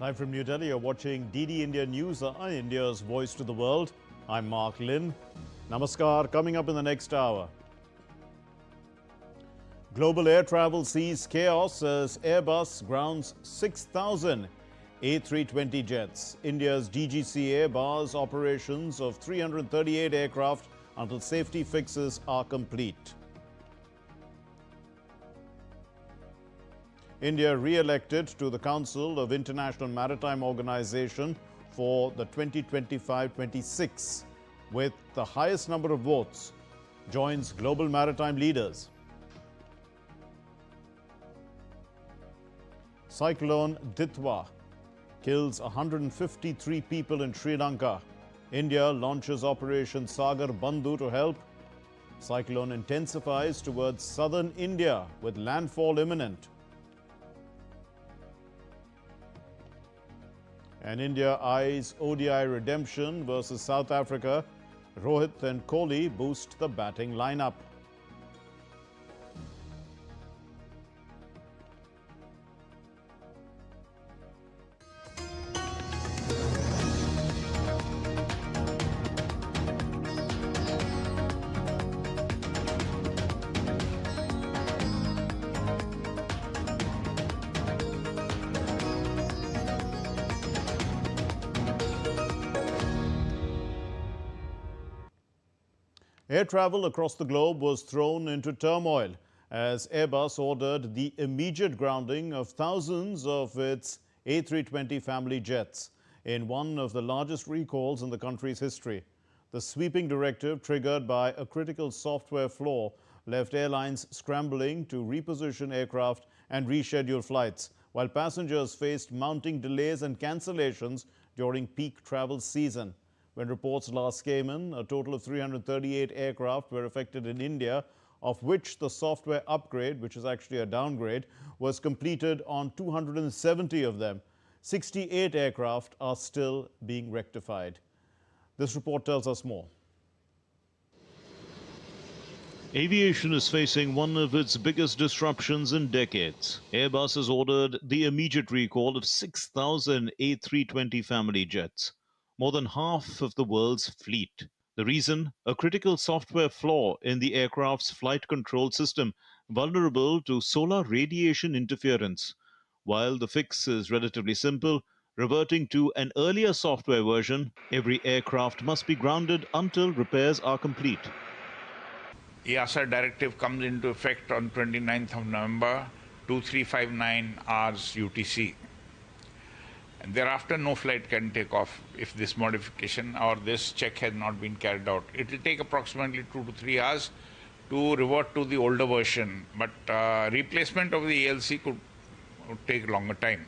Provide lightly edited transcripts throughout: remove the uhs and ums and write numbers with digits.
Live from New Delhi, you're watching DD India Newshour, India's voice to the world. I'm Mark Lynn. Namaskar. Coming up in the next hour. Global air travel sees chaos as Airbus grounds 6,000 A320 jets. India's DGCA bars operations of 338 aircraft until safety fixes are complete. India re-elected to the Council of International Maritime Organization for the 2025-26 with the highest number of votes, joins global maritime leaders. Cyclone Ditwah kills 153 people in Sri Lanka. India launches Operation Sagar Bandhu to help. Cyclone intensifies towards southern India with landfall imminent. And India eyes ODI redemption versus South Africa. Rohit and Kohli boost the batting lineup. Air travel across the globe was thrown into turmoil as Airbus ordered the immediate grounding of thousands of its A320 family jets in one of the largest recalls in the country's history. The sweeping directive, triggered by a critical software flaw, left airlines scrambling to reposition aircraft and reschedule flights, while passengers faced mounting delays and cancellations during peak travel season. When reports last came in, a total of 338 aircraft were affected in India, of which the software upgrade, which is actually a downgrade, was completed on 270 of them. 68 aircraft are still being rectified. This report tells us more. Aviation is facing one of its biggest disruptions in decades. Airbus has ordered the immediate recall of 6,000 A320 family jets, more than half of the world's fleet. The reason? A critical software flaw in the aircraft's flight control system, vulnerable to solar radiation interference. While the fix is relatively simple, reverting to an earlier software version, every aircraft must be grounded until repairs are complete. EASA directive comes into effect on 29th of November, 2359 hours UTC. And thereafter, no flight can take off if this modification or this check has not been carried out. It will take approximately 2 to 3 hours to revert to the older version, but replacement of the ALC could take longer time.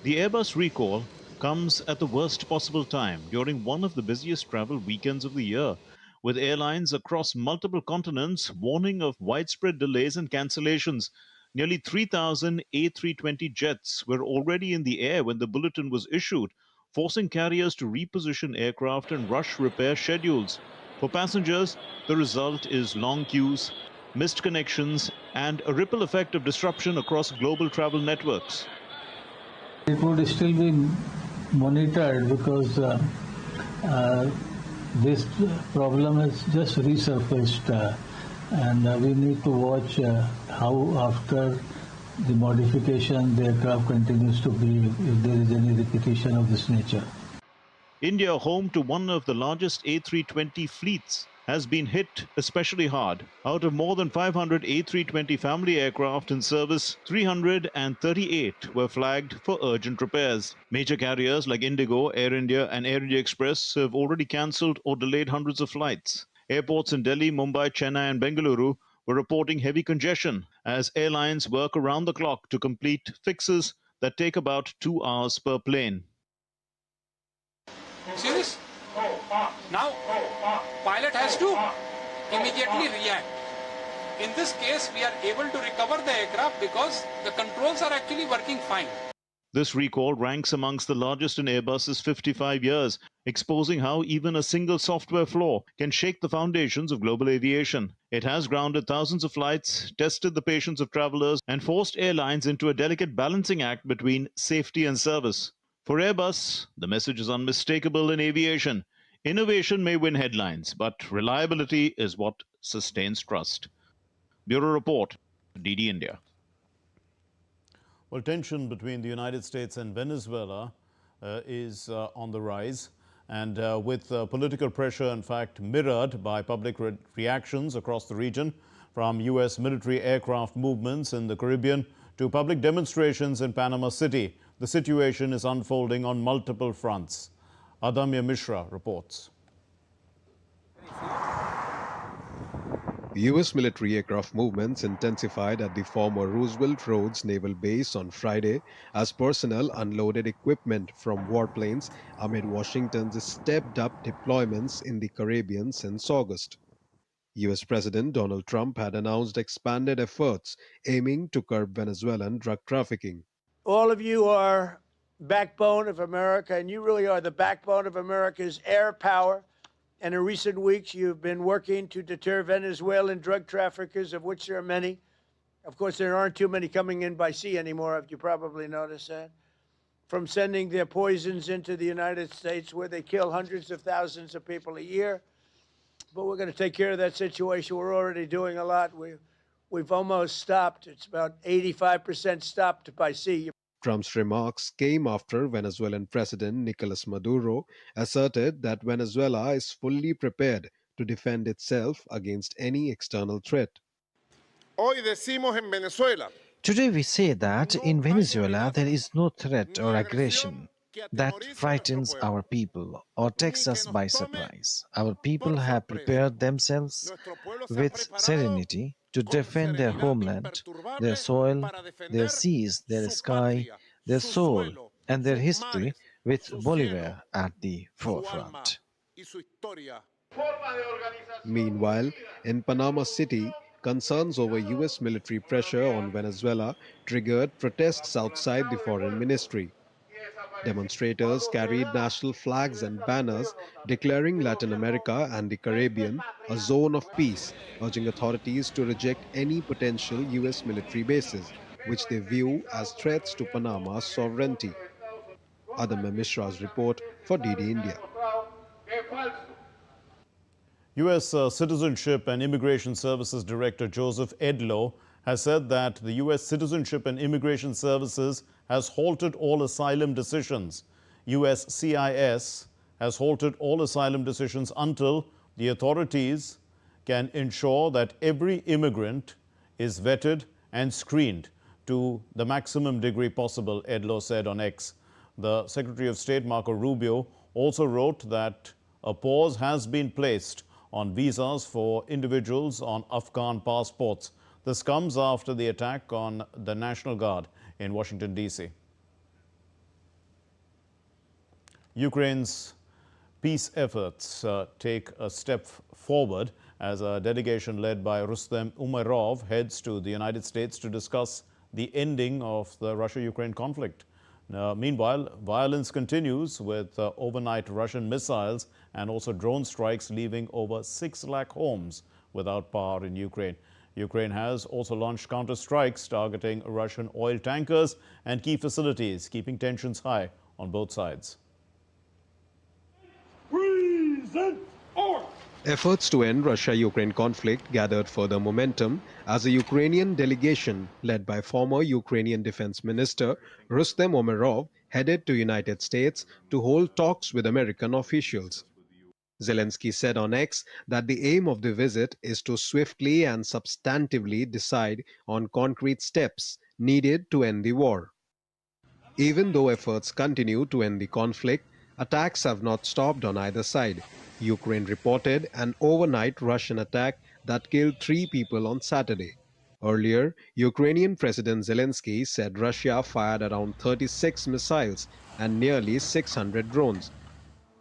The Airbus recall comes at the worst possible time during one of the busiest travel weekends of the year, with airlines across multiple continents warning of widespread delays and cancellations. Nearly 3,000 A320 jets were already in the air when the bulletin was issued, forcing carriers to reposition aircraft and rush repair schedules. For passengers, the result is long queues, missed connections, and a ripple effect of disruption across global travel networks. It would still be monitored because this problem has just resurfaced. And we need to watch how after the modification the aircraft continues to behave, if there is any repetition of this nature. India, home to one of the largest A320 fleets, has been hit especially hard. Out of more than 500 A320 family aircraft in service, 338 were flagged for urgent repairs. Major carriers like Indigo, Air India and Air India Express have already cancelled or delayed hundreds of flights. Airports in Delhi, Mumbai, Chennai and Bengaluru were reporting heavy congestion as airlines work around the clock to complete fixes that take about 2 hours per plane. See this? Now, pilot has to immediately react. In this case, we are able to recover the aircraft because the controls are actually working fine. This recall ranks amongst the largest in Airbus's 55 years, exposing how even a single software flaw can shake the foundations of global aviation. It has grounded thousands of flights, tested the patience of travelers, and forced airlines into a delicate balancing act between safety and service. For Airbus, the message is unmistakable in aviation. Innovation may win headlines, but reliability is what sustains trust. Bureau Report, DD India. Well, tension between the United States and Venezuela is on the rise. And with political pressure, in fact, mirrored by public reactions across the region, from U.S. military aircraft movements in the Caribbean to public demonstrations in Panama City, the situation is unfolding on multiple fronts. Adamya Mishra reports. U.S. military aircraft movements intensified at the former Roosevelt Roads Naval Base on Friday as personnel unloaded equipment from warplanes amid Washington's stepped-up deployments in the Caribbean since August. U.S. President Donald Trump had announced expanded efforts aiming to curb Venezuelan drug trafficking. All of you are backbone of America, and you really are the backbone of America's air power. And in recent weeks, you've been working to deter Venezuelan drug traffickers, of which there are many. Of course, there aren't too many coming in by sea anymore, if you probably noticed that. From sending their poisons into the United States, where they kill hundreds of thousands of people a year. But we're going to take care of that situation. We're already doing a lot. We've almost stopped. It's about 85% stopped by sea. Trump's remarks came after Venezuelan President Nicolas Maduro asserted that Venezuela is fully prepared to defend itself against any external threat. Today we say that in Venezuela there is no threat or aggression that frightens our people or takes us by surprise. Our people have prepared themselves with serenity to defend their homeland, their soil, their seas, their sky, their soul, and their history, with Bolivar at the forefront. Meanwhile, in Panama City, concerns over U.S. military pressure on Venezuela triggered protests outside the foreign ministry. Demonstrators carried national flags and banners declaring Latin America and the Caribbean a zone of peace, urging authorities to reject any potential U.S. military bases, which they view as threats to Panama's sovereignty. Adamya Mishra's report for DD India. U.S. Citizenship and Immigration Services Director Joseph Edlow has said that the U.S. Citizenship and Immigration Services has halted all asylum decisions. USCIS has halted all asylum decisions until the authorities can ensure that every immigrant is vetted and screened to the maximum degree possible, Edlow said on X. The Secretary of State, Marco Rubio, also wrote that a pause has been placed on visas for individuals on Afghan passports. This comes after the attack on the National Guard in Washington, D.C. Ukraine's peace efforts take a step forward as a delegation led by Rustem Umerov heads to the United States to discuss the ending of the Russia-Ukraine conflict. Meanwhile, violence continues with overnight Russian missiles and also drone strikes leaving over 6 lakh homes without power in Ukraine. Ukraine has also launched counter-strikes targeting Russian oil tankers and key facilities, keeping tensions high on both sides. Efforts to end Russia-Ukraine conflict gathered further momentum as a Ukrainian delegation led by former Ukrainian Defense Minister Rustem Umerov headed to United States to hold talks with American officials. Zelensky said on X that the aim of the visit is to swiftly and substantively decide on concrete steps needed to end the war. Even though efforts continue to end the conflict, attacks have not stopped on either side. Ukraine reported an overnight Russian attack that killed 3 people on Saturday. Earlier, Ukrainian President Zelensky said Russia fired around 36 missiles and nearly 600 drones,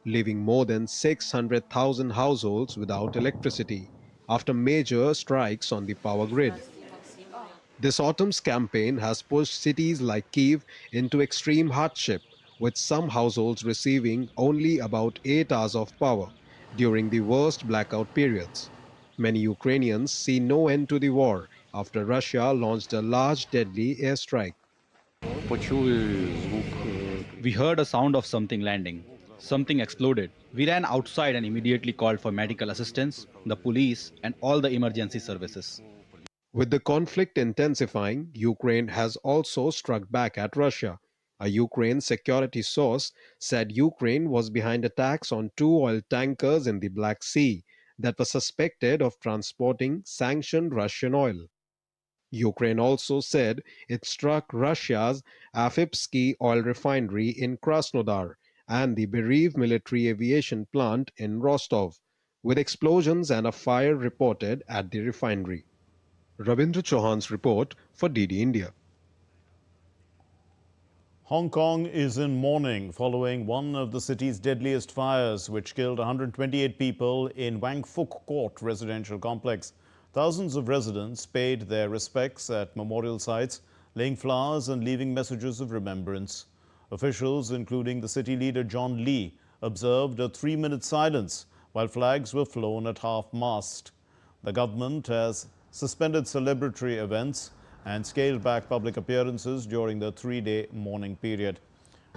leaving more than 600,000 households without electricity after major strikes on the power grid. This autumn's campaign has pushed cities like Kyiv into extreme hardship, with some households receiving only about 8 hours of power during the worst blackout periods. Many Ukrainians see no end to the war after Russia launched a large deadly airstrike. We heard a sound of something landing. Something exploded. We ran outside and immediately called for medical assistance, the police, and all the emergency services. With the conflict intensifying, Ukraine has also struck back at Russia. A Ukraine security source said Ukraine was behind attacks on 2 oil tankers in the Black Sea that were suspected of transporting sanctioned Russian oil. Ukraine also said it struck Russia's Avipsky oil refinery in Krasnodar and the Berev military aviation plant in Rostov, with explosions and a fire reported at the refinery. Ravindra Chauhan's report for DD India. Hong Kong is in mourning following one of the city's deadliest fires, which killed 128 people in Wang Fuk Court residential complex. Thousands of residents paid their respects at memorial sites, laying flowers and leaving messages of remembrance. Officials, including the city leader John Lee, observed a 3-minute silence while flags were flown at half-mast. The government has suspended celebratory events and scaled back public appearances during the 3-day mourning period.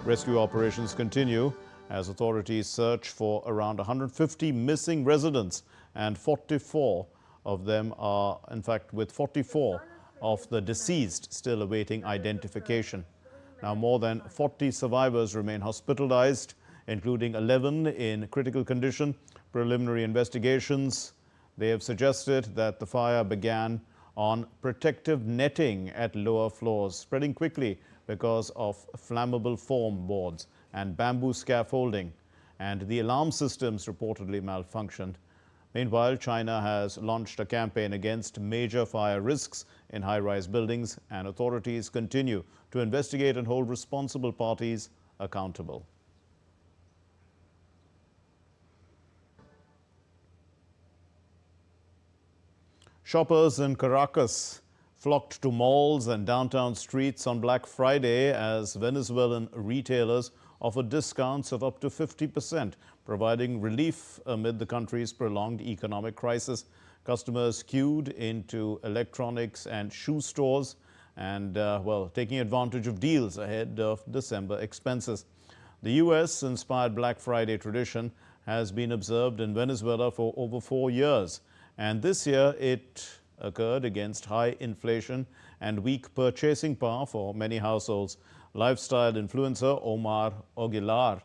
Rescue operations continue as authorities search for around 150 missing residents, and 44 of them are, in fact, with 44 of the deceased still awaiting identification. Now, more than 40 survivors remain hospitalized, including 11 in critical condition. Preliminary investigations, they have suggested that the fire began on protective netting at lower floors, spreading quickly because of flammable foam boards and bamboo scaffolding, and the alarm systems reportedly malfunctioned. Meanwhile, China has launched a campaign against major fire risks in high-rise buildings, and authorities continue to investigate and hold responsible parties accountable. Shoppers in Caracas flocked to malls and downtown streets on Black Friday as Venezuelan retailers offered discounts of up to 50%, providing relief amid the country's prolonged economic crisis. Customers queued into electronics and shoe stores and, taking advantage of deals ahead of December expenses. The US-inspired Black Friday tradition has been observed in Venezuela for over 4 years. And this year, it occurred against high inflation and weak purchasing power for many households. Lifestyle influencer Omar Aguilar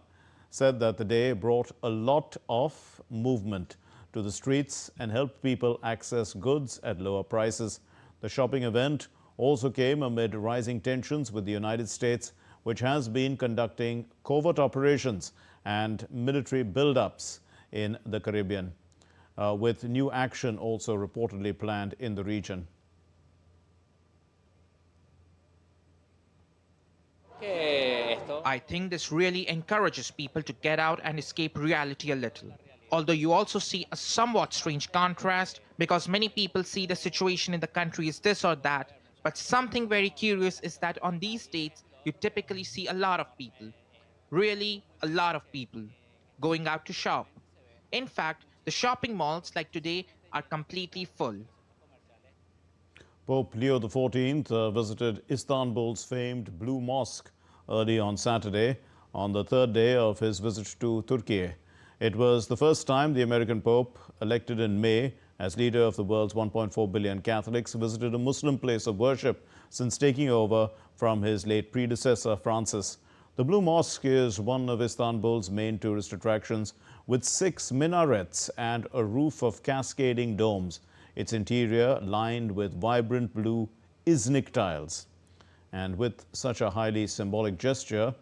said that the day brought a lot of movement to the streets and helped people access goods at lower prices. The shopping event also came amid rising tensions with the United States, which has been conducting covert operations and military buildups in the Caribbean, with new action also reportedly planned in the region. I think this really encourages people to get out and escape reality a little. Although you also see a somewhat strange contrast, because many people see the situation in the country as this or that, but something very curious is that on these dates, you typically see a lot of people, really a lot of people, going out to shop. In fact, the shopping malls like today are completely full. Pope Leo XIV visited Istanbul's famed Blue Mosque early on Saturday, on the 3rd day of his visit to Turkey. It was the first time the American Pope, elected in May as leader of the world's 1.4 billion Catholics, visited a Muslim place of worship since taking over from his late predecessor, Francis. The Blue Mosque is one of Istanbul's main tourist attractions, with 6 minarets and a roof of cascading domes. Its interior lined with vibrant blue Iznik tiles. And with such a highly symbolic gesture,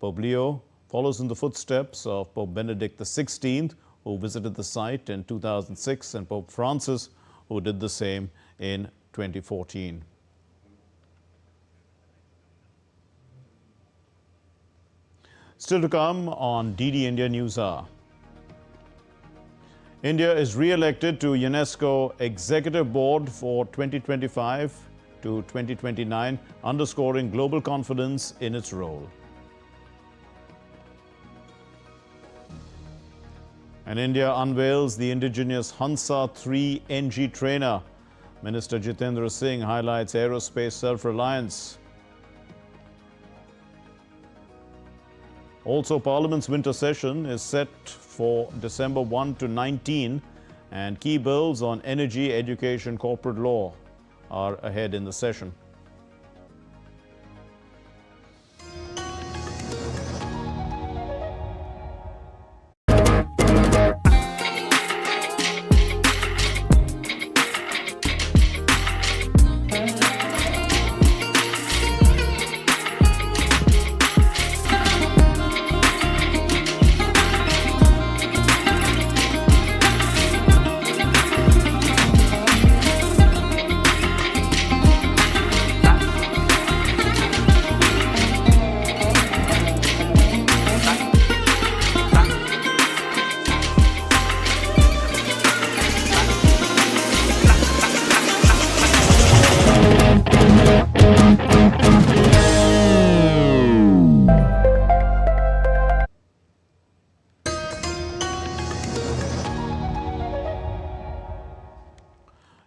Pope Leo follows in the footsteps of Pope Benedict XVI, who visited the site in 2006, and Pope Francis, who did the same in 2014. Still to come on DD India Newshour. India is re-elected to UNESCO Executive Board for 2025 to 2029, underscoring global confidence in its role. And India unveils the indigenous Hansa 3 NG trainer. Minister Jitendra Singh highlights aerospace self-reliance. Also, Parliament's winter session is set for December 1 to 19, and key bills on energy, education, corporate law are ahead in the session.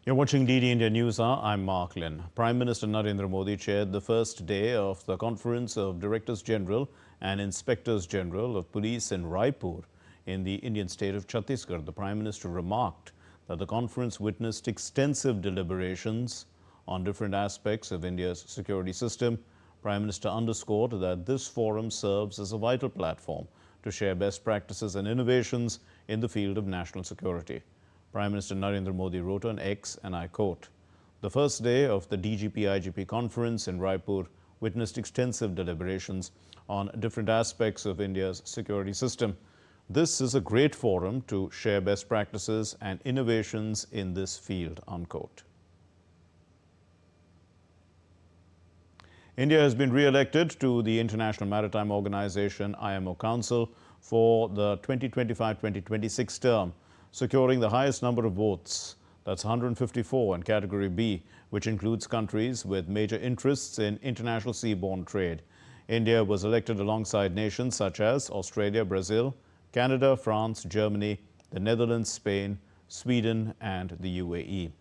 You're watching DD India Newshour. I'm Mark Lynn. Prime Minister Narendra Modi chaired the first day of the Conference of Directors General and Inspectors General of Police in Raipur in the Indian state of Chhattisgarh. The Prime Minister remarked that the conference witnessed extensive deliberations on different aspects of India's security system. Prime Minister underscored that this forum serves as a vital platform to share best practices and innovations in the field of national security. Prime Minister Narendra Modi wrote on X, and I quote, "The first day of the DGP-IGP conference in Raipur witnessed extensive deliberations on different aspects of India's security system. This is a great forum to share best practices and innovations in this field," unquote. India has been re-elected to the International Maritime Organization IMO Council for the 2025-2026 term, securing the highest number of votes, that's 154 in Category B, which includes countries with major interests in international seaborne trade. India was elected alongside nations such as Australia, Brazil, Canada, France, Germany, the Netherlands, Spain, Sweden, and the UAE.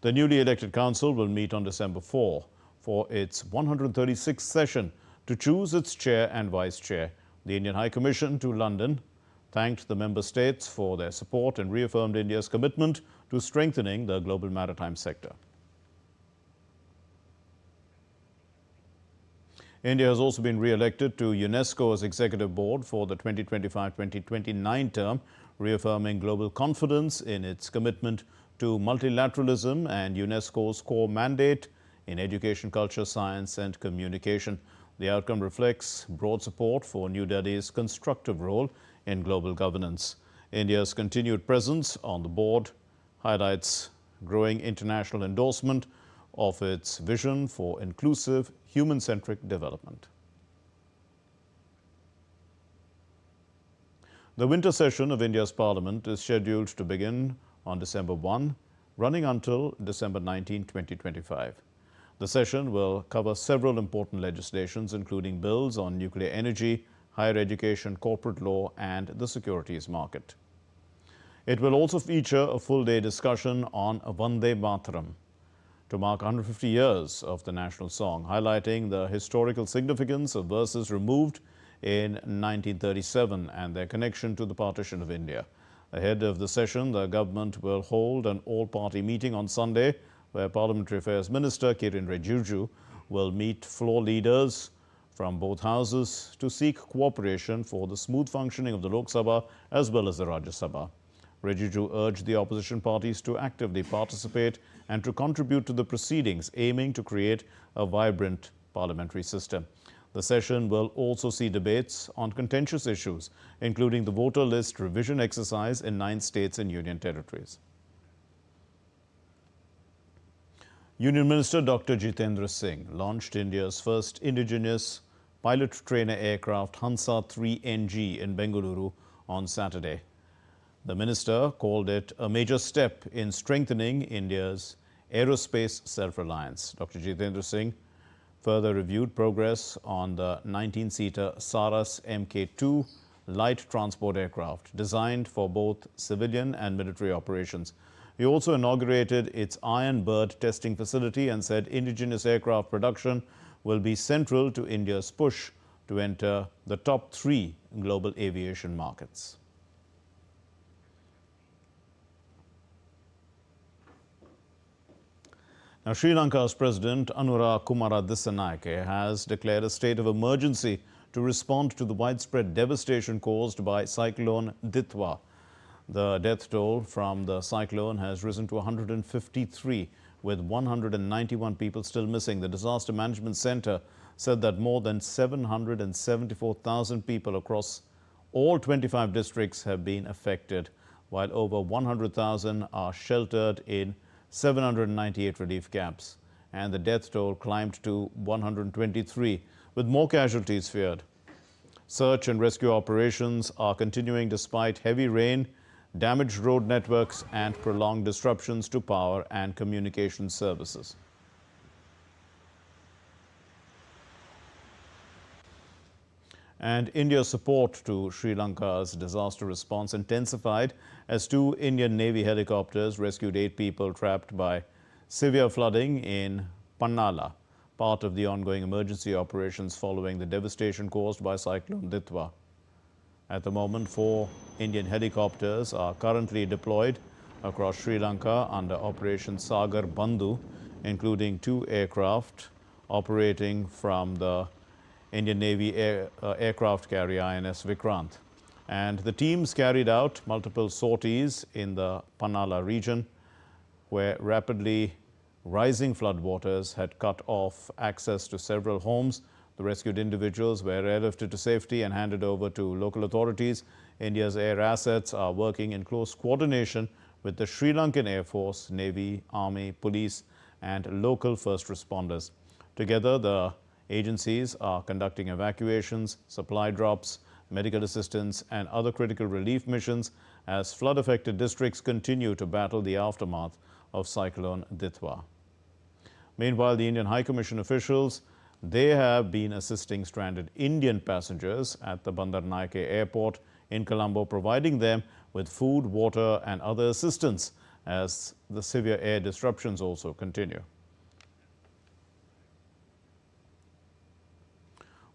The newly elected council will meet on December 4 for its 136th session to choose its chair and vice chair. The Indian High Commission to London thanked the member states for their support and reaffirmed India's commitment to strengthening the global maritime sector. India has also been re-elected to UNESCO's Executive Board for the 2025-2029 term, reaffirming global confidence in its commitment to multilateralism and UNESCO's core mandate in education, culture, science and communication. The outcome reflects broad support for New Delhi's constructive role in global governance. India's continued presence on the board highlights growing international endorsement of its vision for inclusive, human-centric development. The winter session of India's Parliament is scheduled to begin on December 1, running until December 19, 2025. The session will cover several important legislations, including bills on nuclear energy, higher education, corporate law, and the securities market. It will also feature a full-day discussion on Vande Mataram to mark 150 years of the national song, highlighting the historical significance of verses removed in 1937 and their connection to the partition of India. Ahead of the session, the government will hold an all-party meeting on Sunday, where Parliamentary Affairs Minister Kiren Rijiju will meet floor leaders from both houses to seek cooperation for the smooth functioning of the Lok Sabha as well as the Rajya Sabha. Rijiju urged the opposition parties to actively participate and to contribute to the proceedings, aiming to create a vibrant parliamentary system. The session will also see debates on contentious issues, including the voter list revision exercise in 9 states and union territories. Union Minister Dr. Jitendra Singh launched India's first indigenous pilot trainer aircraft Hansa 3 NG in Bengaluru on Saturday. The minister called it a major step in strengthening India's aerospace self-reliance. Dr. Jitendra Singh further reviewed progress on the 19-seater Saras Mk2 light transport aircraft designed for both civilian and military operations. He also inaugurated its Iron Bird testing facility and said indigenous aircraft production will be central to India's push to enter the top 3 global aviation markets. Now, Sri Lanka's President Anura Kumara Dissanayake has declared a state of emergency to respond to the widespread devastation caused by Cyclone Ditwah. The death toll from the cyclone has risen to 153, with 191 people still missing. The Disaster Management Center said that more than 774,000 people across all 25 districts have been affected, while over 100,000 are sheltered in 798 relief camps. And the death toll climbed to 123, with more casualties feared. Search and rescue operations are continuing despite heavy rain, damaged road networks and prolonged disruptions to power and communication services. And India's support to Sri Lanka's disaster response intensified as 2 Indian Navy helicopters rescued 8 people trapped by severe flooding in Pannala, part of the ongoing emergency operations following the devastation caused by Cyclone Ditwah. At the moment, 4 Indian helicopters are currently deployed across Sri Lanka under Operation Sagar Bandhu, including 2 aircraft operating from the Indian Navy aircraft carrier INS Vikrant. And the teams carried out multiple sorties in the Pannala region, where rapidly rising floodwaters had cut off access to several homes. The rescued individuals were airlifted to safety and handed over to local authorities. India's air assets are working in close coordination with the Sri Lankan Air Force, Navy, Army, Police and local first responders. Together, the agencies are conducting evacuations, supply drops, medical assistance and other critical relief missions as flood-affected districts continue to battle the aftermath of Cyclone Ditwah. Meanwhile, the Indian High Commission officials, they have been assisting stranded Indian passengers at the Bandaranaike airport in Colombo, providing them with food, water and other assistance as the severe air disruptions also continue.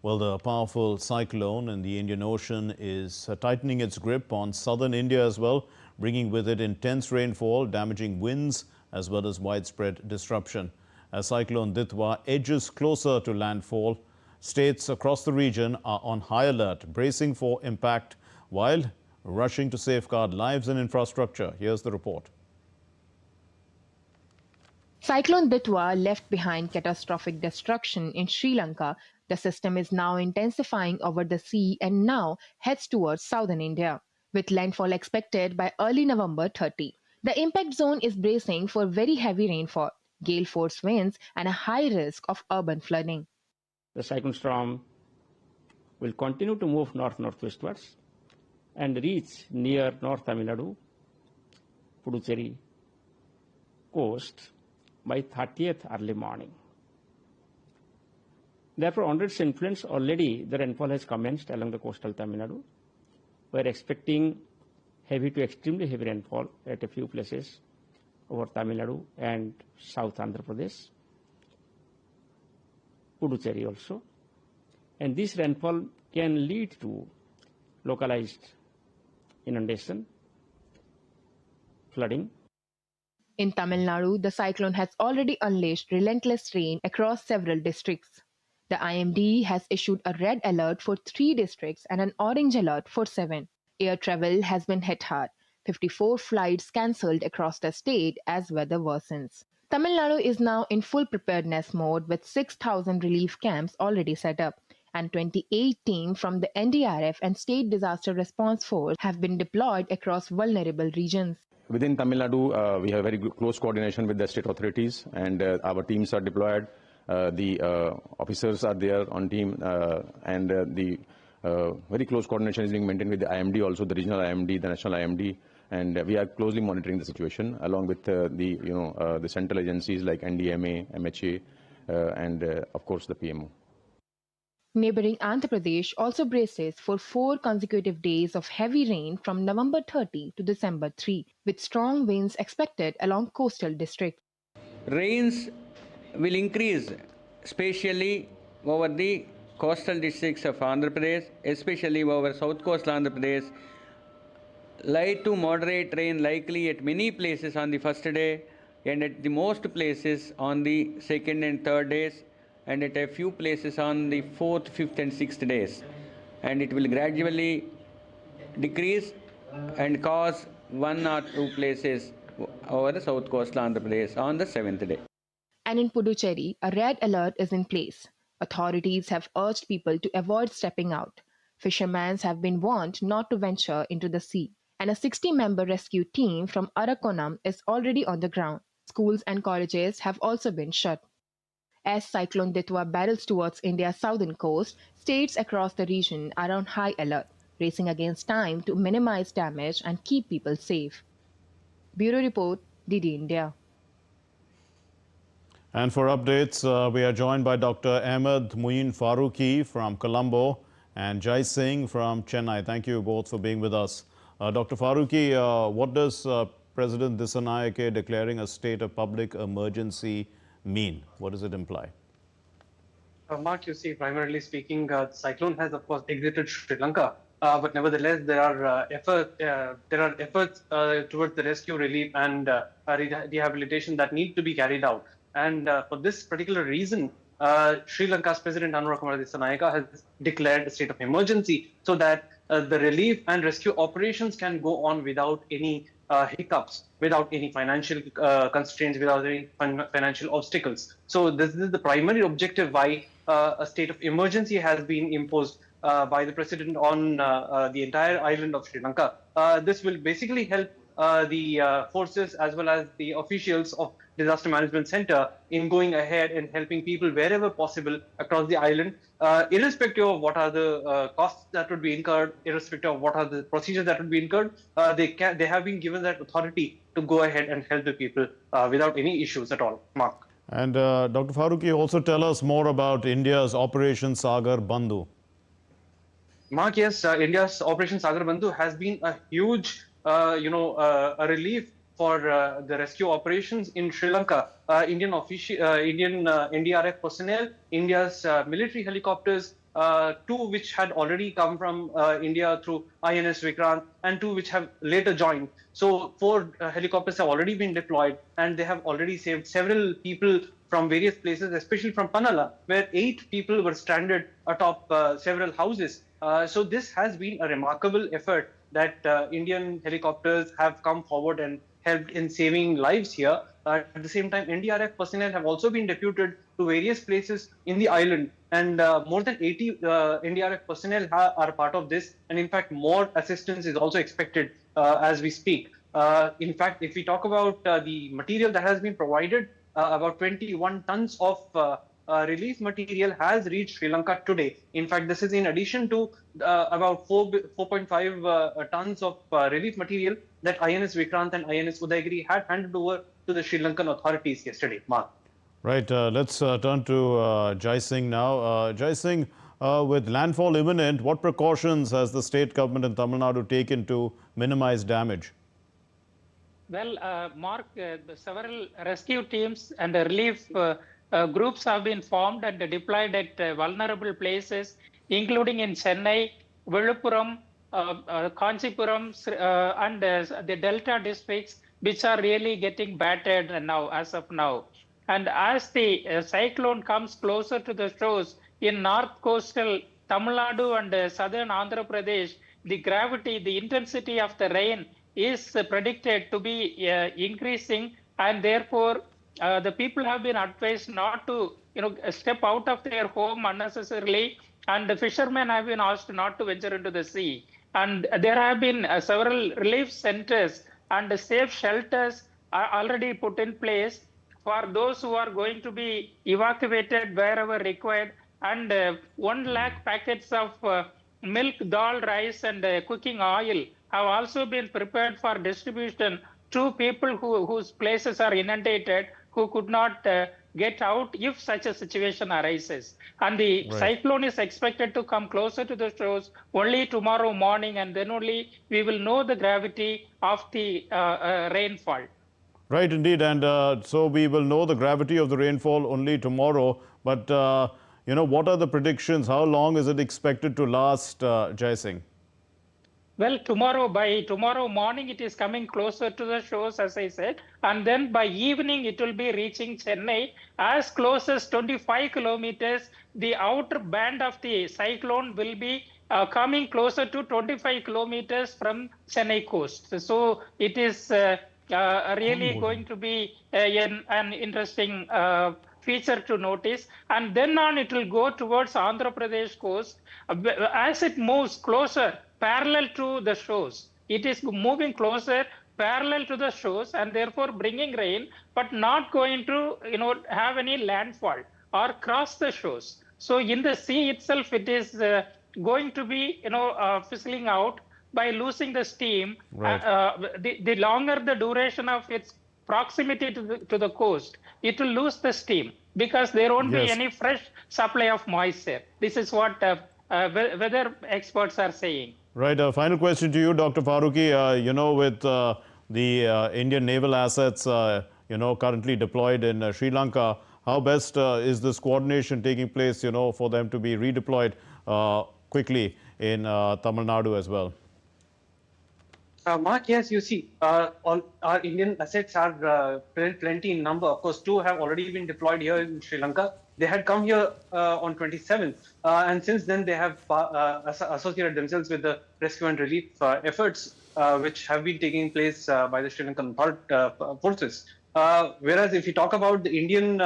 Well, the powerful cyclone in the Indian Ocean is tightening its grip on southern India as well, bringing with it intense rainfall, damaging winds as well as widespread disruption. As Cyclone Ditwah edges closer to landfall, states across the region are on high alert, bracing for impact while rushing to safeguard lives and infrastructure. Here's the report. Cyclone Ditwah left behind catastrophic destruction in Sri Lanka. The system is now intensifying over the sea and now heads towards southern India, with landfall expected by early November 30. The impact zone is bracing for very heavy rainfall, gale force winds and a high risk of urban flooding. The cyclone storm will continue to move north-northwestwards and reach near North Tamil Nadu, Puducherry coast by 30th early morning. Therefore, under its influence, already the rainfall has commenced along the coastal Tamil Nadu. We are expecting heavy to extremely heavy rainfall at a few places over Tamil Nadu and South Andhra Pradesh, Puducherry also. And this rainfall can lead to localized inundation, flooding. In Tamil Nadu, the cyclone has already unleashed relentless rain across several districts. The IMD has issued a red alert for 3 districts and an orange alert for 7. Air travel has been hit hard. 54 flights cancelled across the state as weather worsens. Tamil Nadu is now in full preparedness mode with 6,000 relief camps already set up, and 28 teams from the NDRF and State Disaster Response Force have been deployed across vulnerable regions. Within Tamil Nadu, we have very close coordination with the state authorities, and our teams are deployed. The officers are there on team, and the very close coordination is being maintained with the IMD, also the regional IMD, the national IMD, And we are closely monitoring the situation along with the central agencies like NDMA, MHA, and of course the PMO. Neighboring Andhra Pradesh also braces for 4 consecutive days of heavy rain from November 30 to December 3, with strong winds expected along coastal districts. Rains will increase, especially over the coastal districts of Andhra Pradesh, especially over south coastal Andhra Pradesh. Light to moderate rain likely at many places on the first day, and at the most places on the second and third days, and at a few places on the fourth, fifth, and sixth days. And it will gradually decrease and cause 1 or 2 places over the south coastal Andhra Pradesh on the 7th day. And in Puducherry, a red alert is in place. Authorities have urged people to avoid stepping out. Fishermen have been warned not to venture into the sea. And a 60-member rescue team from Arakonam is already on the ground. Schools and colleges have also been shut. As Cyclone Ditwah barrels towards India's southern coast, states across the region are on high alert, racing against time to minimize damage and keep people safe. Bureau Report, DD India. And for updates, we are joined by Dr. Ahmed Muin Farooqi from Colombo and Jai Singh from Chennai. Thank you both for being with us. Dr. Farooqi, what does President Dissanayake declaring a state of public emergency mean? What does it imply? Mark, you see, primarily speaking, the cyclone has, of course, exited Sri Lanka, but nevertheless, there are efforts towards the rescue, relief, and rehabilitation that need to be carried out. And for this particular reason, Sri Lanka's President Anura Kumara Dissanayake has declared a state of emergency so that the relief and rescue operations can go on without any hiccups, without any financial constraints, without any financial obstacles. So this is the primary objective why a state of emergency has been imposed by the president on the entire island of Sri Lanka. This will basically help the forces as well as the officials of Disaster Management Center in going ahead and helping people wherever possible across the island, irrespective of what are the costs that would be incurred, irrespective of what are the procedures that would be incurred. They have been given that authority to go ahead and help the people without any issues at all. Mark. And Dr. Farooqi, also tell us more about India's Operation Sagar Bandhu. Mark, yes, India's Operation Sagar Bandhu has been a huge, a relief for the rescue operations in Sri Lanka. Indian NDRF personnel, India's military helicopters, 2 which had already come from India through INS Vikrant, and 2 which have later joined. So 4 helicopters have already been deployed, and they have already saved several people from various places, especially from Panala, where 8 people were stranded atop several houses. So this has been a remarkable effort that Indian helicopters have come forward and helped in saving lives here. At the same time, NDRF personnel have also been deputed to various places in the island, and more than 80 NDRF personnel are part of this, and in fact more assistance is also expected as we speak. In fact, if we talk about the material that has been provided, about 21 tons of relief material has reached Sri Lanka today. In fact, this is in addition to about 4.5 tons of relief material that INS Vikrant and INS Udaygiri had handed over to the Sri Lankan authorities yesterday. Mark. Right, let's turn to Jai Singh now. Jai Singh, with landfall imminent, what precautions has the state government in Tamil Nadu taken to minimize damage? Well, Mark, several rescue teams and relief groups have been formed and deployed at vulnerable places, including in Chennai, Viluppuram, Kanchipuram, and the Delta districts, which are really getting battered now, as of now. And as the cyclone comes closer to the shores in north coastal Tamil Nadu and southern Andhra Pradesh, the gravity, the intensity of the rain is predicted to be increasing, and therefore the people have been advised not to step out of their home unnecessarily, and the fishermen have been asked not to venture into the sea. And there have been several relief centers and safe shelters are already put in place for those who are going to be evacuated wherever required, and 1 lakh packets of milk, dal, rice, and cooking oil have also been prepared for distribution to people whose places are inundated, who could not get out if such a situation arises. And the cyclone is expected to come closer to the shores only tomorrow morning, and then only we will know the gravity of the rainfall. Right, indeed. And so we will know the gravity of the rainfall only tomorrow. But, what are the predictions? How long is it expected to last, Jai Singh? Well, by tomorrow morning, it is coming closer to the shores, as I said. And then by evening, it will be reaching Chennai as close as 25 kilometers. The outer band of the cyclone will be coming closer to 25 kilometers from Chennai coast. So it is really going to be an interesting feature to notice. And then on, it will go towards Andhra Pradesh coast. As it moves closer, parallel to the shores, it is moving closer parallel to the shores, and therefore bringing rain, but not going to have any landfall or cross the shores. So in the sea itself, it is going to be fizzling out by losing the steam. The longer the duration of its proximity to the coast, it will lose the steam because there won't be any fresh supply of moisture. This is what weather experts are saying. Right. A final question to you, Dr. Farooqui. With the Indian naval assets, currently deployed in Sri Lanka, how best is this coordination taking place, for them to be redeployed quickly in Tamil Nadu as well? Mark, yes, you see, all our Indian assets are plenty in number. Of course, 2 have already been deployed here in Sri Lanka. They had come here on 27th, and since then they have associated themselves with the rescue and relief efforts which have been taking place by the Sri Lankan forces. Whereas if you talk about the Indian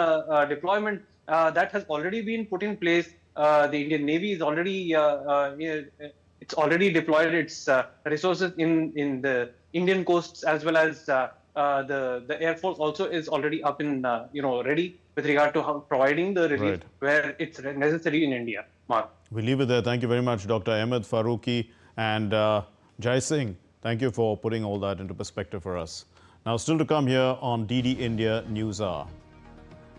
deployment, that has already been put in place. The Indian Navy is already it's already deployed its resources in the Indian coasts, as well as the Air Force also is already up in ready with regard to providing the relief where it's necessary in India. Mark. We leave it there. Thank you very much, Dr. Ahmed Farooqui and Jai Singh. Thank you for putting all that into perspective for us. Now, still to come here on DD India News Hour.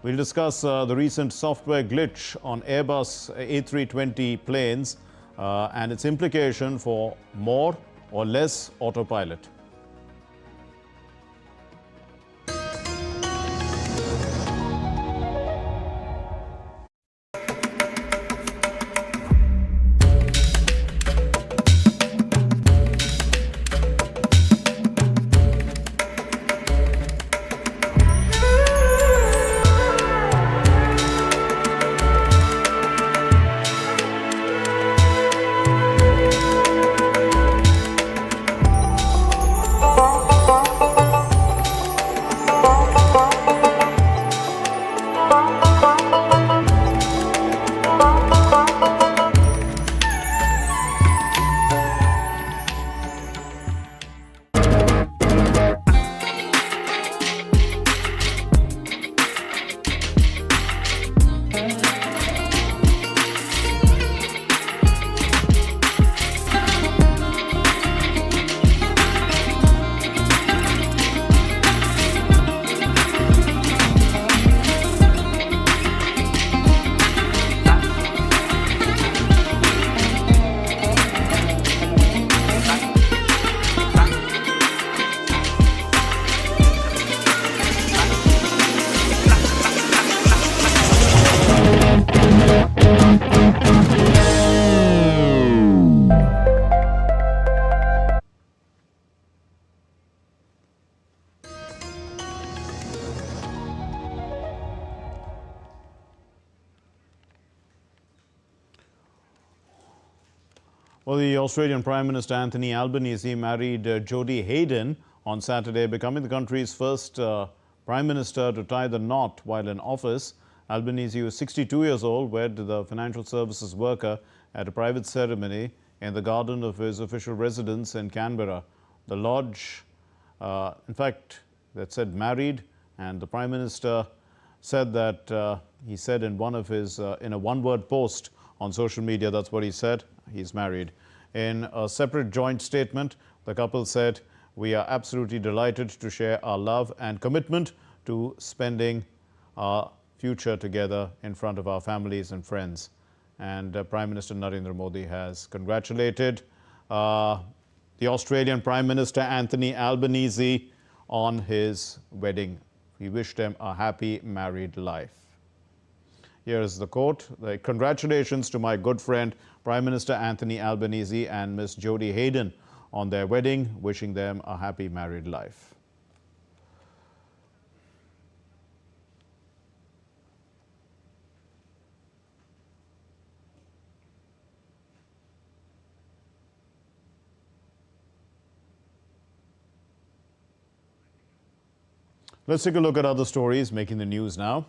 We'll discuss the recent software glitch on Airbus A320 planes and its implication for more or less autopilot. Well, the Australian Prime Minister Anthony Albanese married Jodie Hayden on Saturday, becoming the country's first Prime Minister to tie the knot while in office. Albanese, who is 62 years old, wed the financial services worker at a private ceremony in the garden of his official residence in Canberra. The lodge, in fact, that said married, and the Prime Minister said that he said in one of his in a one-word post on social media, that's what he said, he's married. In a separate joint statement, The couple said, "We are absolutely delighted to share our love and commitment to spending our future together in front of our families and friends." And Prime Minister Narendra Modi has congratulated the Australian Prime Minister Anthony Albanese on his wedding. He wished them a happy married life. Here is the quote. "Congratulations to my good friend Prime Minister Anthony Albanese and Miss Jodie Hayden on their wedding, wishing them a happy married life." Let's take a look at other stories making the news now.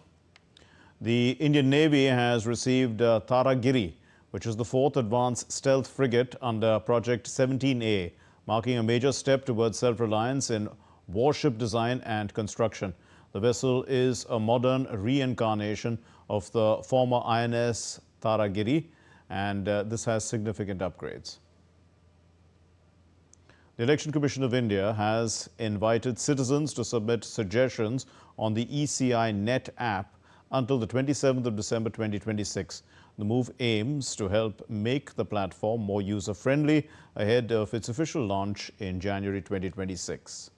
The Indian Navy has received Taragiri, which is the fourth advanced stealth frigate under Project 17A, marking a major step towards self-reliance in warship design and construction. The vessel is a modern reincarnation of the former INS Taragiri, and this has significant upgrades. The Election Commission of India has invited citizens to submit suggestions on the ECI Net app until the 27th of December 2026. The move aims to help make the platform more user-friendly ahead of its official launch in January 2026.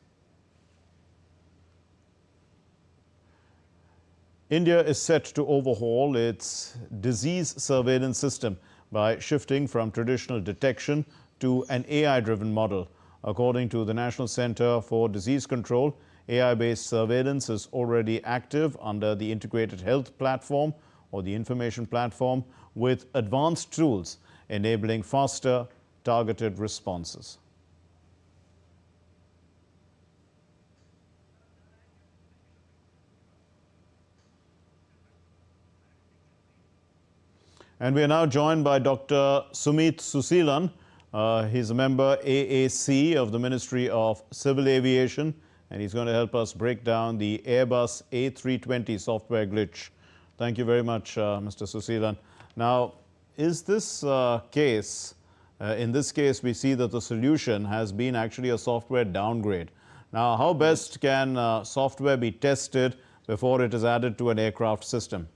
India is set to overhaul its disease surveillance system by shifting from traditional detection to an AI-driven model. According to the National Centre for Disease Control, AI-based surveillance is already active under the Integrated Health Platform or the Information Platform, with advanced tools enabling faster, targeted responses. And we are now joined by Dr. Sumit Susilan. He's a member AAC of the Ministry of Civil Aviation, and he's going to help us break down the Airbus A320 software glitch. Thank you very much, Mr. Susilan. Now, is this case, in this case, we see that the solution has been actually a software downgrade. Now, how best can software be tested before it is added to an aircraft system?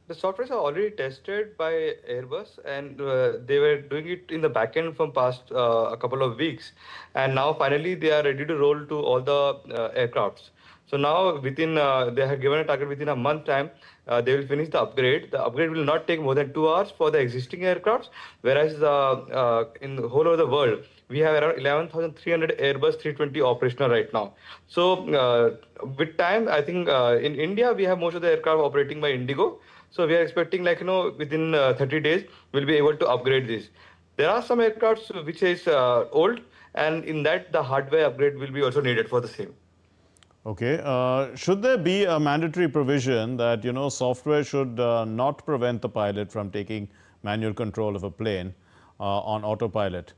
The softwares are already tested by Airbus, and they were doing it in the backend from past a couple of weeks. And now finally they are ready to roll to all the aircrafts. So now within, they have given a target within a month time, they will finish the upgrade. The upgrade will not take more than 2 hours for the existing aircrafts, whereas in the whole of the world, we have around 11,300 Airbus 320 operational right now. So with time, I think in India, we have most of the aircraft operating by Indigo. So we are expecting, like, within 30 days, we'll be able to upgrade this. There are some aircrafts which is old, and in that the hardware upgrade will be also needed for the same. Okay. Should there be a mandatory provision that, software should not prevent the pilot from taking manual control of a plane on autopilot,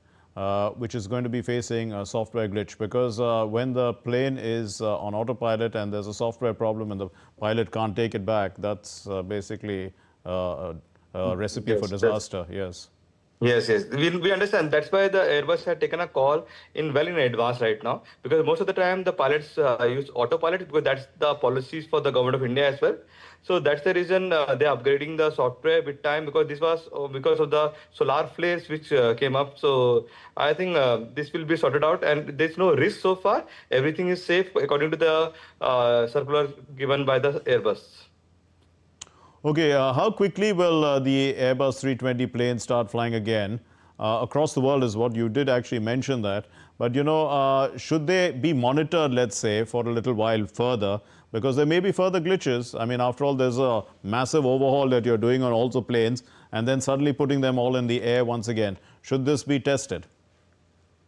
which is going to be facing a software glitch? Because when the plane is on autopilot and there's a software problem and the pilot can't take it back, that's basically a recipe for disaster. Yes. Yes. We understand. That's why the Airbus had taken a call in advance right now, because most of the time the pilots use autopilot, because that's the policies for the government of India as well. So that's the reason they're upgrading the software with time, because this was because of the solar flares which came up. So I think this will be sorted out, and there's no risk so far. Everything is safe according to the circular given by the Airbus. Okay, how quickly will the Airbus 320 planes start flying again? Across the world is what you did actually mention that. But, should they be monitored, let's say, for a little while further? Because there may be further glitches. I mean, after all, there's a massive overhaul that you're doing on all the planes and then suddenly putting them all in the air once again. Should this be tested?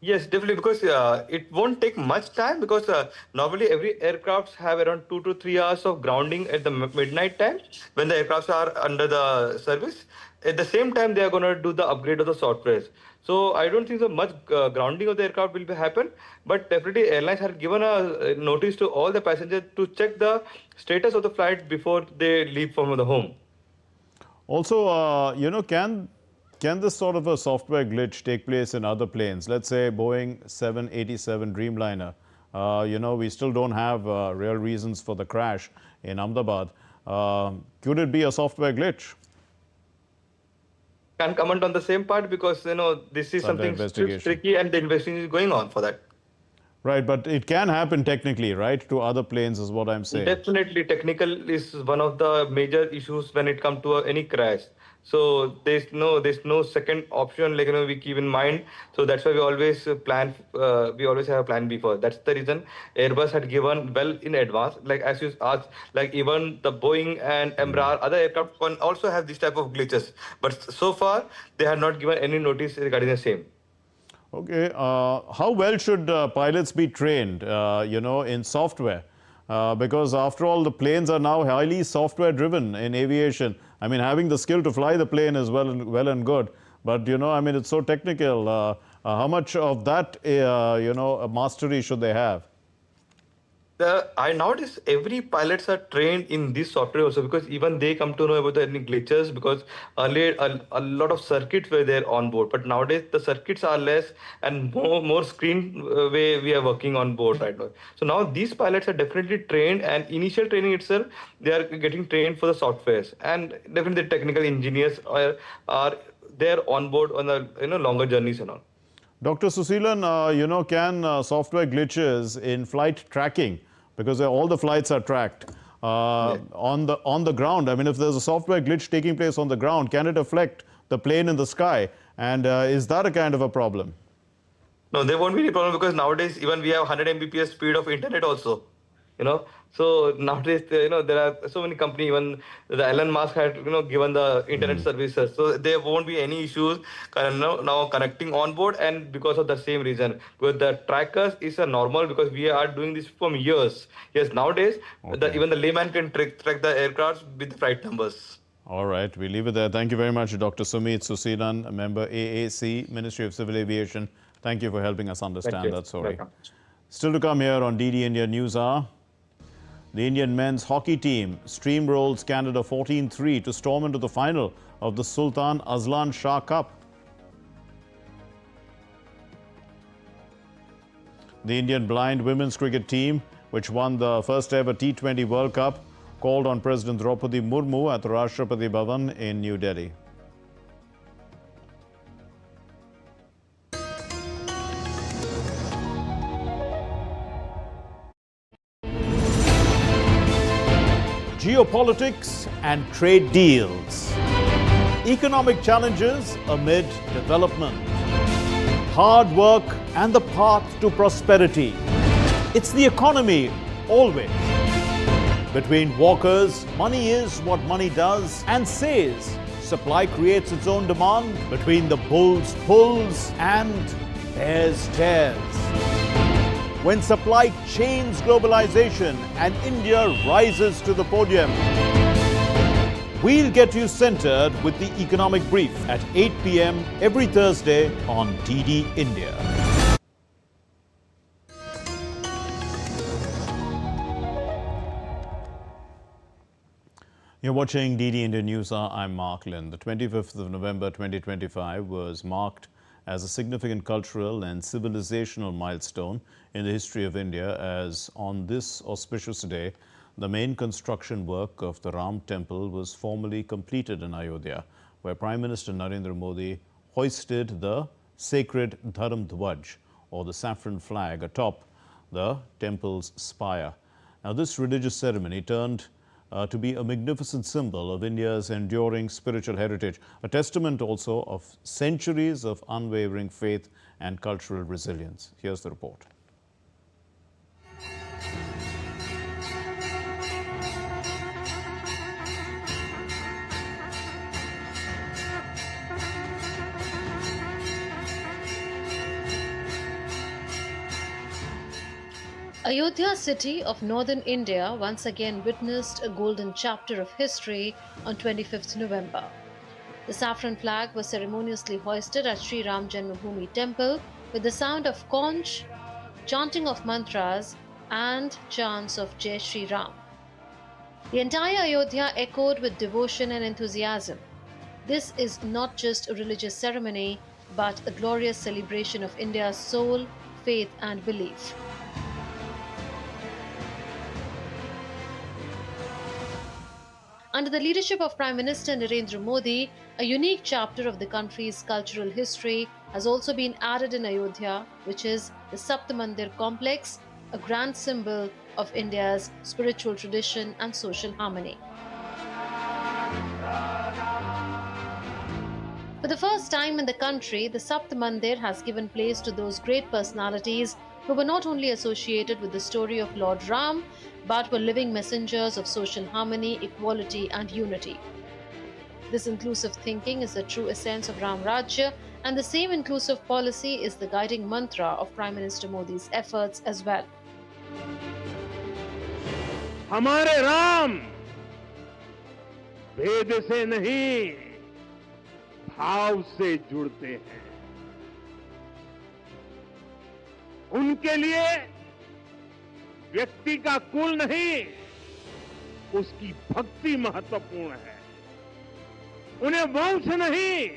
Yes, definitely, because it won't take much time, because normally every aircraft have around 2 to 3 hours of grounding at the midnight time when the aircrafts are under the service. At the same time, they are going to do the upgrade of the softwares. So I don't think so much grounding of the aircraft will happen, but definitely airlines have given a notice to all the passengers to check the status of the flight before they leave from the home. Also, can Can this sort of a software glitch take place in other planes? Let's say Boeing 787 Dreamliner. We still don't have real reasons for the crash in Ahmedabad. Could it be a software glitch? Can't comment on the same part because this is something tricky and the investigation is going on for that. Right, but it can happen technically, right, to other planes is what I'm saying. Definitely, technical is one of the major issues when it comes to any crash. So there's no second option we keep in mind. So that's why we always plan. We always have a plan B for. That's the reason Airbus had given well in advance. Like as you asked, like even the Boeing and Embraer, other aircraft can also have this type of glitches. But so far they have not given any notice regarding the same. Okay, how well should pilots be trained, in software? Because after all, the planes are now highly software driven in aviation. I mean, having the skill to fly the plane is well and good. But, it's so technical. How much of that, mastery should they have? I nowadays every pilots are trained in this software also because even they come to know about any glitches because earlier a lot of circuits were there on board, but nowadays the circuits are less and more screen way we are working on board right now. So now these pilots are definitely trained, and initial training itself they are getting trained for the softwares, and definitely the technical engineers are there on board on the longer journeys and all. Dr. Susilan, can software glitches in flight tracking, because all the flights are tracked on the ground. I mean, if there's a software glitch taking place on the ground, can it affect the plane in the sky? And is that a kind of a problem? No, there won't be any problem because nowadays even we have 100 Mbps speed of internet also. So nowadays there are so many companies. Even the Elon Musk had given the internet services, so there won't be any issues now connecting on board, and because of the same reason, because the trackers is a normal because we are doing this from years. Yes, nowadays even the layman can track the aircraft with the flight numbers. All right, we leave it there. Thank you very much, Dr. Sumit Susilan, a member AAC, Ministry of Civil Aviation. Thank you for helping us understand that story. Welcome. Still to come here on DD India Newshour. The Indian men's hockey team steamrolls Canada 14-3 to storm into the final of the Sultan Azlan Shah Cup. The Indian blind women's cricket team, which won the first ever T20 World Cup, called on President Draupadi Murmu at the Rashtrapati Bhavan in New Delhi. Geopolitics and trade deals. Economic challenges amid development. Hard work and the path to prosperity. It's the economy always. Between walkers, money is what money does and says. Supply creates its own demand. Between the bulls pulls and bears tears. When supply chains globalization and India rises to the podium. We'll get you centered with the Economic Brief at 8 p.m. every Thursday on DD India. You're watching DD India News. I'm Mark Lynn. The 25th of November 2025 was marked as a significant cultural and civilizational milestone in the history of India, as on this auspicious day, the main construction work of the Ram temple was formally completed in Ayodhya, where Prime Minister Narendra Modi hoisted the sacred Dharam Dhwaj, or the saffron flag, atop the temple's spire. Now, this religious ceremony turned to be a magnificent symbol of India's enduring spiritual heritage, a testament also of centuries of unwavering faith and cultural resilience. Here's the report. Ayodhya city of northern India once again witnessed a golden chapter of history on 25th November. The saffron flag was ceremoniously hoisted at Sri Ram Janmabhoomi temple with the sound of conch, chanting of mantras and chants of Jai Sri Ram. The entire Ayodhya echoed with devotion and enthusiasm. This is not just a religious ceremony, but a glorious celebration of India's soul, faith, and belief. Under the leadership of Prime Minister Narendra Modi, a unique chapter of the country's cultural history has also been added in Ayodhya, which is the Saptamandir complex, a grand symbol of India's spiritual tradition and social harmony. For the first time in the country, the Saptamandir has given place to those great personalities who were not only associated with the story of Lord Ram, but were living messengers of social harmony, equality, and unity. This inclusive thinking is the true essence of Ram Rajya, and the same inclusive policy is the guiding mantra of Prime Minister Modi's efforts as well. हमारे राम भेद से नहीं भाव से जुड़ते हैं। उनके लिए व्यक्ति का कुल नहीं, उसकी भक्ति महत्वपूर्ण है। उन्हें वंश नहीं,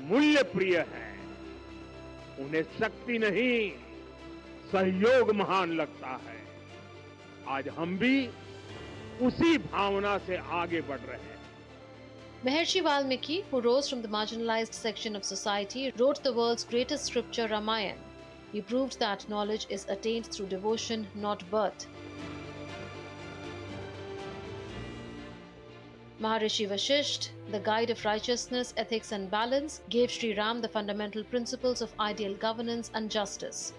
मूल्य प्रिय है। उन्हें शक्ति नहीं, सहयोग महान लगता है। आज हम भी उसी भावना से आगे बढ़ रहे हैं। Maharshi Valmiki, who rose from the marginalized section of society, wrote the world's greatest scripture, Ramayana. He proved that knowledge is attained through devotion, not birth. Maharishi Vashisht, the guide of righteousness, ethics and balance, gave Sri Ram the fundamental principles of ideal governance and justice.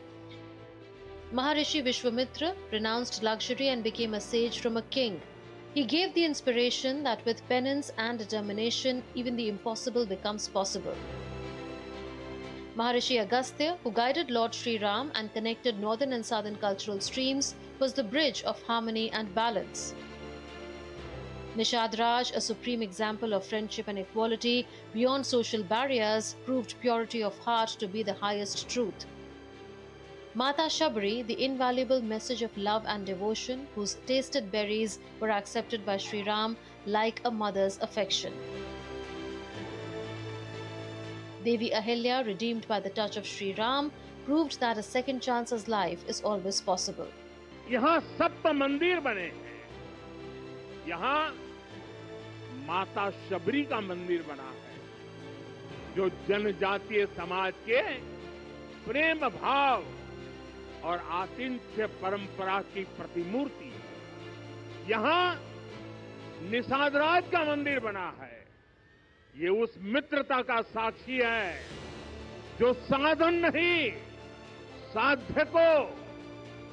Maharishi Vishwamitra renounced luxury and became a sage from a king. He gave the inspiration that with penance and determination, even the impossible becomes possible. Maharishi Agastya, who guided Lord Sri Ram and connected northern and southern cultural streams, was the bridge of harmony and balance. Nishad Raj, a supreme example of friendship and equality beyond social barriers, proved purity of heart to be the highest truth. Mata Shabri, the invaluable message of love and devotion, whose tasted berries were accepted by Sri Ram like a mother's affection. Devi Ahilya, redeemed by the touch of Sri Ram, proved that a second chance's life is always possible. यहाँ सप्त मंदिर बने हैं। यहाँ माता शबरी का मंदिर बना है, जो जनजातीय समाज के प्रेम भाव और आतिथ्य परंपरा की प्रतिमूर्ति है। यहाँ निषादराज का मंदिर बना है। ये उस मित्रता का साक्षी है जो साधन नहीं, साध्य को,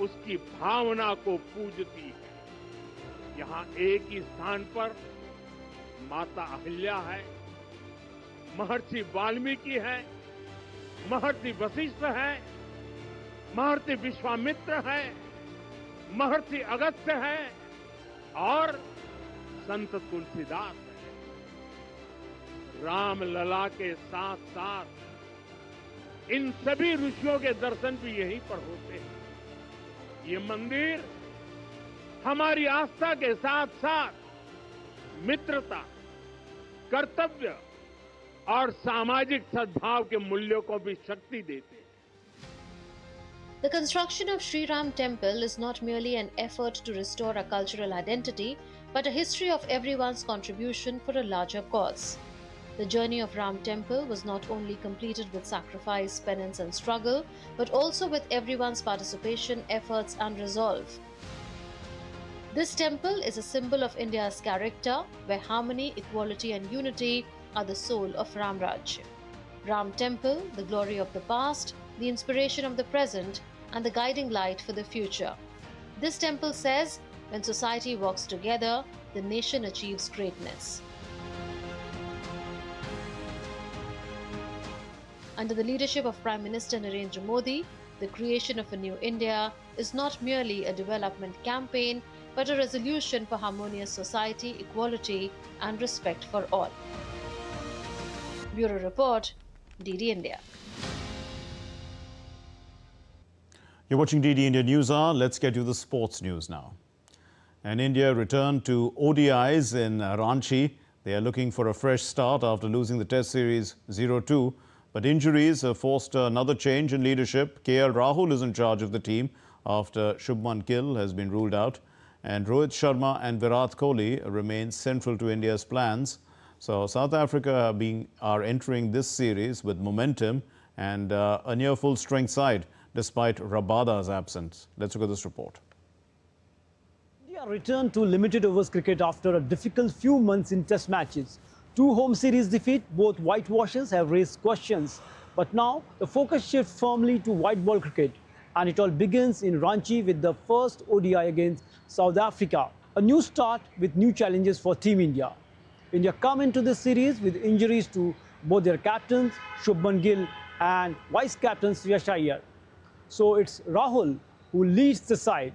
उसकी भावना को पूजती है। यहाँ एक ही स्थान पर माता अहिल्या है, महर्षि वाल्मीकि है, महर्षि वशिष्ठ है, महर्षि विश्वामित्र है, महर्षि अगस्त्य है और संत तुलसीदास है। राम लला के साथ साथ इन सभी ऋषियों के दर्शन भी यहीं पर होते हैं। ये मंदिर हमारी आस्था के साथ साथ मित्रता, कर्तव्य और सामाजिक सद्भाव के मूल्यों को भी शक्ति देते हैं। The construction of Sri Ram Temple is not merely an effort to restore a cultural identity, but a history of everyone's contribution for a larger cause. The journey of Ram Temple was not only completed with sacrifice, penance and struggle, but also with everyone's participation, efforts and resolve. This temple is a symbol of India's character, where harmony, equality and unity are the soul of Ram Rajya. Ram Temple, the glory of the past, the inspiration of the present, and the guiding light for the future. This temple says, when society works together, the nation achieves greatness. Under the leadership of Prime Minister Narendra Modi, the creation of a new India is not merely a development campaign, but a resolution for harmonious society, equality, and respect for all. Bureau Report, DD India. You're watching DD India Newshour. Let's get you the sports news now. And India returned to ODIs in Ranchi They are looking for a fresh start after losing the Test Series 0-2. But injuries have forced another change in leadership. KL Rahul is in charge of the team after Shubman Gill has been ruled out. And Rohit Sharma and Virat Kohli remain central to India's plans. So South Africa are entering this series with momentum and a near full strength side despite Rabada's absence. Let's look at this report. India returned to limited overs cricket after a difficult few months in test matches. 2 home series defeat, both whitewashes have raised questions. But now the focus shifts firmly to white ball cricket. And it all begins in Ranchi with the first ODI against South Africa. A new start with new challenges for Team India. India come into this series with injuries to both their captains, Shubman Gill and vice-captain Shreyas Iyer. So it's Rahul who leads the side.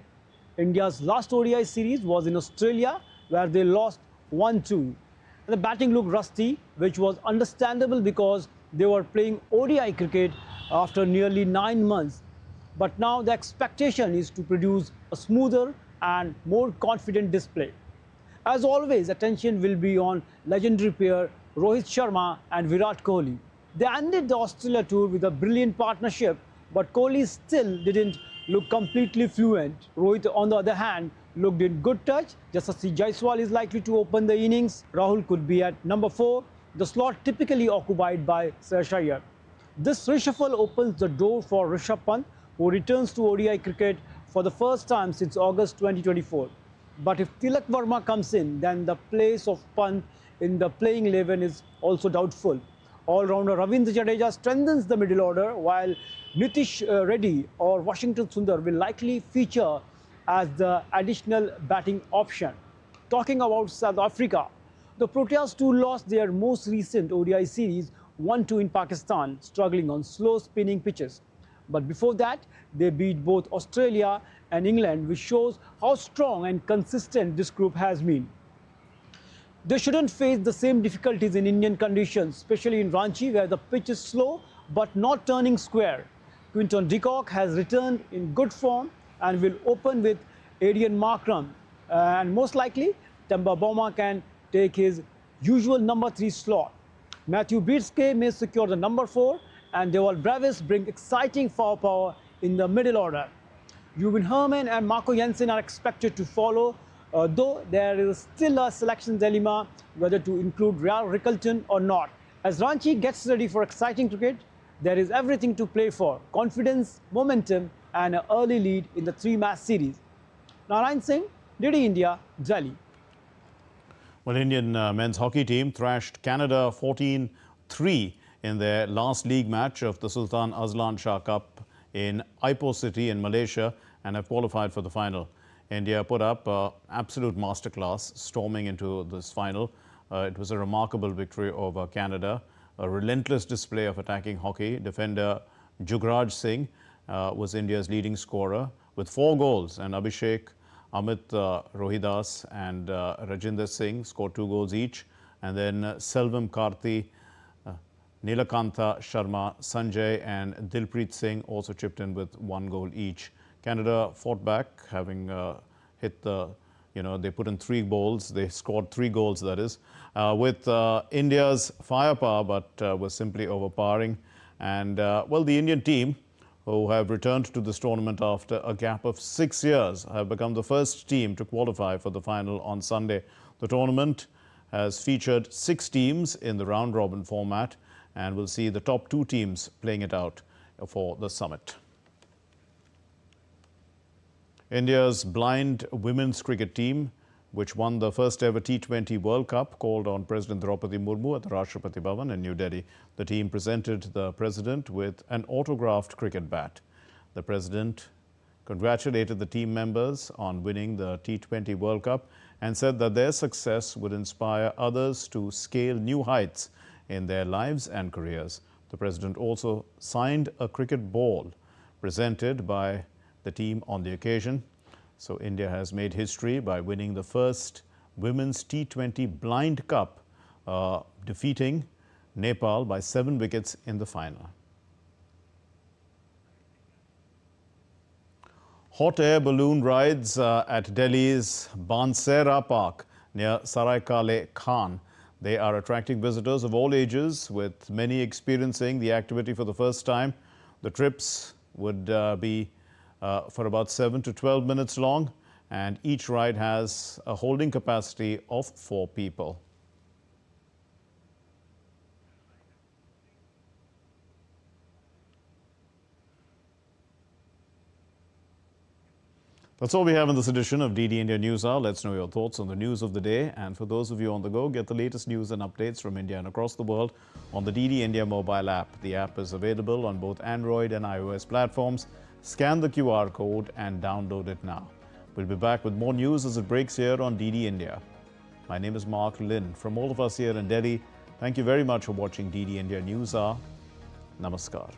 India's last ODI series was in Australia, where they lost 1-2. The batting looked rusty, which was understandable because they were playing ODI cricket after nearly 9 months. But now the expectation is to produce a smoother and more confident display. As always, attention will be on legendary pair Rohit Sharma and Virat Kohli. They ended the Australia tour with a brilliant partnership, but Kohli still didn't look completely fluent. Rohit, on the other hand, looked in good touch. Jasasvi Jaiswal is likely to open the innings. Rahul could be at number 4, the slot typically occupied by Shreyas Iyer. This reshuffle opens the door for Rishabh Pant, who returns to ODI cricket for the first time since August 2024. But if Tilak Verma comes in, then the place of Pant in the playing 11 is also doubtful. All-rounder Ravindra Jadeja strengthens the middle order, while Nitish Reddy or Washington Sundar will likely feature as the additional batting option. Talking about South Africa, the Proteas too lost their most recent ODI series 1-2 in Pakistan, struggling on slow spinning pitches. But before that, they beat both Australia and England, which shows how strong and consistent this group has been. They shouldn't face the same difficulties in Indian conditions, especially in Ranchi, where the pitch is slow but not turning square. Quinton de Kock has returned in good form and will open with Adrian Markram. And most likely, Temba Bavuma can take his usual number 3 slot. Matthew Beatske may secure the number 4, and Dewald Brevis bring exciting firepower in the middle order. Ruben Herman and Marco Jansen are expected to follow, though there is still a selection dilemma whether to include Real Rickelton or not. As Ranchi gets ready for exciting cricket, there is everything to play for: confidence, momentum, and an early lead in the 3-match series. Narayan Singh, DD India, Delhi. Well, Indian men's hockey team thrashed Canada 14-3 in their last league match of the Sultan Azlan Shah Cup in Ipoh City in Malaysia and have qualified for the final. India put up an absolute masterclass, storming into this final. It was a remarkable victory over Canada, a relentless display of attacking hockey. Defender Jugraj Singh was India's leading scorer with 4 goals, and Abhishek, Amit Rohidas and Rajinder Singh scored 2 goals each. And then Selvam Karthi, Nilakantha Sharma, Sanjay and Dilpreet Singh also chipped in with 1 goal each. Canada fought back, having hit the, they put in 3 goals. They scored 3 goals, that is, with India's firepower, but was simply overpowering. And, well, the Indian team, who have returned to this tournament after a gap of 6 years, have become the first team to qualify for the final on Sunday. The tournament has featured 6 teams in the round-robin format, and we'll see the top 2 teams playing it out for the summit. India's blind women's cricket team, which won the first ever T20 World Cup, called on President Draupadi Murmu at the Rashtrapati Bhavan in New Delhi. The team presented the president with an autographed cricket bat. The president congratulated the team members on winning the T20 World Cup and said that their success would inspire others to scale new heights in their lives and careers. The president also signed a cricket ball presented by the team on the occasion. So India has made history by winning the first Women's T20 Blind Cup, defeating Nepal by 7 wickets in the final. Hot air balloon rides at Delhi's Bansera Park near Saraikale Khan. They are attracting visitors of all ages, with many experiencing the activity for the first time. The trips would be for about 7 to 12 minutes long, and each ride has a holding capacity of 4 people. That's all we have in this edition of DD India News Hour. Let's know your thoughts on the news of the day. And for those of you on the go, get the latest news and updates from India and across the world on the DD India mobile app. The app is available on both Android and iOS platforms. Scan the QR code and download it now. We'll be back with more news as it breaks here on DD India. My name is Mark Lin. From all of us here in Delhi, thank you very much for watching DD India News Hour. Namaskar.